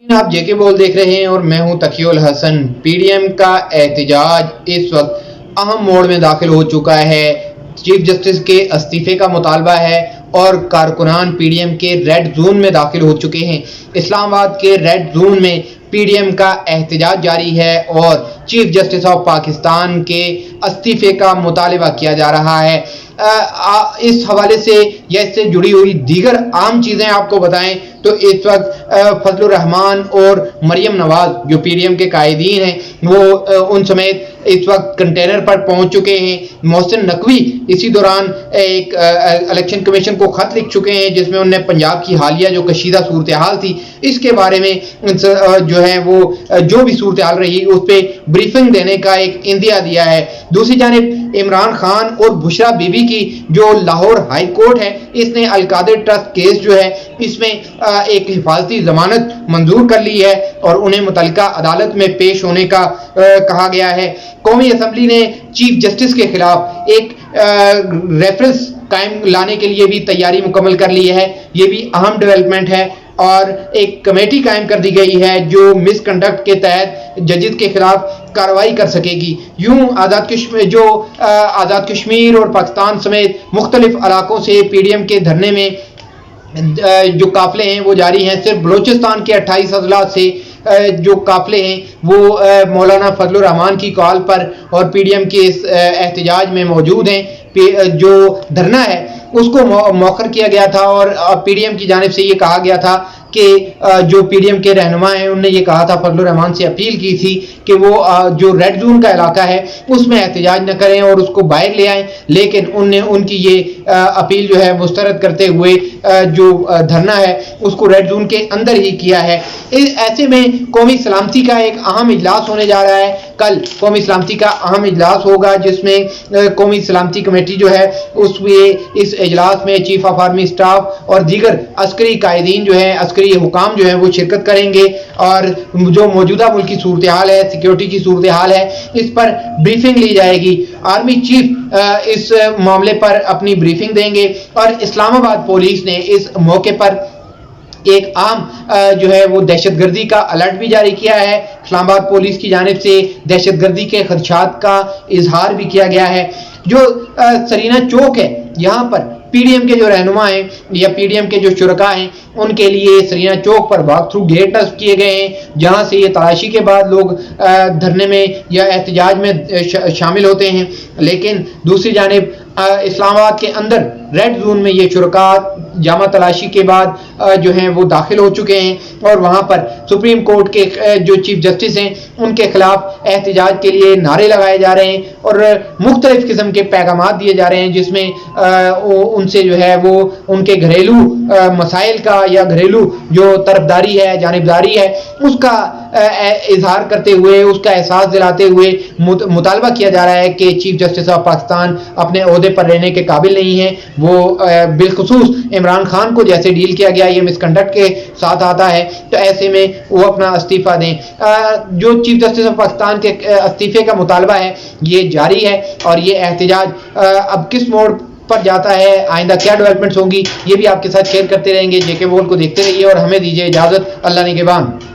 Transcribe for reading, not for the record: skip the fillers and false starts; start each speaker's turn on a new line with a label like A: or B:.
A: आप जेके बोल देख रहे हैं और मैं हूं तकीउल हसन। पीडीएम का एहतजाज इस वक्त अहम मोड़ में दाखिल हो चुका है। चीफ जस्टिस के इस्तीफे का मुतालबा है और कारकुनान पीडीएम के रेड जोन में दाखिल हो चुके हैं। इस्लामाबाद के रेड जोन में पीडीएम का एहतजाज जारी है और चीफ जस्टिस ऑफ पाकिस्तान के इस्तीफे का मुतालबा किया जा रहा है। इस हवाले से या इससे जुड़ी हुई दीगर आम चीज़ें आपको बताएं तो इस वक्त फजलुर रहमान और मरियम नवाज जो पीडीएम के कायदीन हैं वो उन समेत इस वक्त कंटेनर पर पहुंच चुके हैं। मोहसिन नकवी इसी दौरान एक इलेक्शन कमीशन को खत लिख चुके हैं जिसमें उन्होंने पंजाब की हालिया जो कशीदा सूरत हाल थी इसके बारे में जो है वो जो भी सूरत हाल रही उस पर ब्रीफिंग देने का एक इंदिया दिया है। दूसरी जानिब इमरान खान और बुशरा बीबी की जो लाहौर हाई कोर्ट है इसने अलकादिर ट्रस्ट केस जो है इसमें एक हिफाजती जमानत मंजूर कर ली है और उन्हें मुतल्लिका अदालत में पेश होने का कहा गया है। कौमी असम्बली ने चीफ जस्टिस के खिलाफ एक रेफरेंस कायम लाने के लिए भी तैयारी मुकम्मल कर ली है। ये भी अहम डेवलपमेंट है और एक कमेटी कायम कर दी गई है जो मिसकंडक्ट के तहत जजेस के खिलाफ कार्रवाई कर सकेगी। यूं आज़ाद कश्मीर और पाकिस्तान समेत मुख्तलिफ इलाकों से पीडीएम के धरने में जो काफिले हैं वो जारी हैं। सिर्फ बलूचिस्तान के 28 अजला से जो काफिले हैं वो मौलाना फजलुर रहमान की कॉल पर और पीडीएम के इस एहतजाज में मौजूद हैं। जो धरना है उसको मौखर किया गया था और पीडीएम की जानिब से ये कहा गया था कि जो पीडीएम के रहनुमा हैं उन्होंने ये कहा था, फजलुर रहमान से अपील की थी कि वो जो रेड जोन का इलाका है उसमें एहतजाज न करें और उसको बाहर ले आएं, लेकिन उनने उनकी ये अपील जो है मुस्तरद करते हुए जो धरना है उसको रेड जोन के अंदर ही किया है। ऐसे में कौमी सलामती का एक अहम इजलास होने जा रहा है। कल कौमी सलामती का अहम इजलास होगा जिसमें कौमी सलामती कमेटी जो है उसमें इस इजलास में चीफ ऑफ आर्मी स्टाफ और दीगर अस्करी कायदीन जो है अस्करी हुकाम जो है वो शिरकत करेंगे और जो मौजूदा मुल्क की सूरत हाल है, सिक्योरिटी की सूरत हाल है, इस पर ब्रीफिंग ली जाएगी। आर्मी चीफ इस मामले पर अपनी ब्रीफिंग देंगे और इस्लामाबाद पुलिस ने इस मौके पर एक आम जो है वो दहशतगर्दी का अलर्ट भी जारी किया है। इस्लामाबाद पुलिस की जानिब से दहशतगर्दी के खदशात का इजहार भी किया गया है। जो सरीना चौक है यहाँ पर पीडीएम के जो रहनुमा हैं या पीडीएम के जो शुरका हैं उनके लिए सरीना चौक पर वॉक थ्रू गेट नस्ब किए गए हैं जहाँ से ये तलाशी के बाद लोग धरने में या एहतजाज में शामिल होते हैं। लेकिन दूसरी जानिब इस्लामाबाद के अंदर रेड जोन में ये शुरका जामा तलाशी के बाद जो हैं वो दाखिल हो चुके हैं और वहाँ पर सुप्रीम कोर्ट के जो चीफ जस्टिस हैं उनके खिलाफ एहतजाज के लिए नारे लगाए जा रहे हैं और मुख्तलिफ किस्म के पैगामात दिए जा रहे हैं जिसमें उनसे जो है वो उनके घरेलू मसाइल का या घरेलू जो तरफदारी है, जानिबदारी है, उसका इजहार करते हुए उसका एहसास दिलाते हुए मुतालबा किया जा रहा है कि चीफ जस्टिस ऑफ पाकिस्तान अपने ओहदे पर रहने के काबिल नहीं है। वो बिलखुसूस इमरान खान को जैसे डील किया गया ये मिसकंडक्ट के साथ आता है तो ऐसे में वो अपना इस्तीफा दें। जो चीफ जस्टिस ऑफ पाकिस्तान के इस्तीफे का मुतालबा है ये जारी है और ये एहतजाज अब किस मोड़ पर जाता है, आइंदा क्या डेवलपमेंट्स होंगी, ये भी आपके साथ शेयर करते रहेंगे। जेके बोल को देखते रहिए और हमें दीजिए इजाज़त। अल्लाह निगहबान।